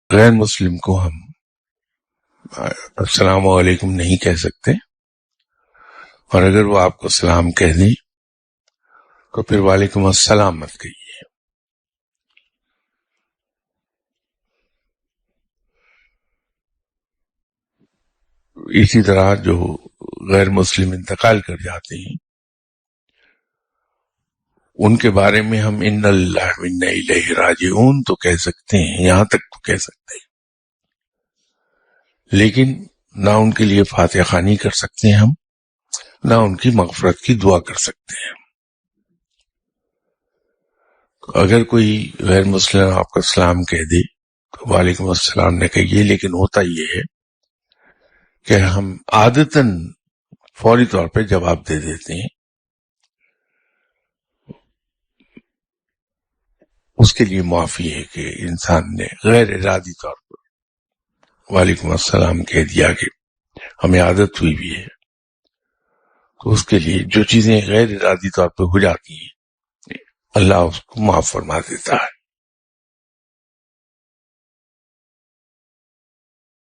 غیر مسلم کو ہم السلام علیکم نہیں کہہ سکتے، اور اگر وہ آپ کو سلام کہہ دیں تو پھر وعلیکم السلام مت کہیے۔ اسی طرح جو غیر مسلم انتقال کر جاتے ہیں ان کے بارے میں ہم ان اللہ و انا الیہ راجعون تو کہہ سکتے ہیں، یہاں تک تو کہہ سکتے ہیں، لیکن نہ ان کے لیے فاتحہ خوانی کر سکتے ہیں ہم، نہ ان کی مغفرت کی دعا کر سکتے ہیں۔ اگر کوئی غیر مسلم آپ کا سلام کہہ دے تو وعلیکم السلام نہ کہیے، لیکن ہوتا یہ ہے کہ ہم عادتاً فوری طور پہ جواب دے دیتے ہیں، اس کے لیے معافی ہے کہ انسان نے غیر ارادی طور پر وعلیکم السلام کہہ دیا کہ ہمیں عادت ہوئی بھی ہے، تو اس کے لیے جو چیزیں غیر ارادی طور پہ ہو جاتی ہیں اللہ اس کو معاف فرما دیتا ہے۔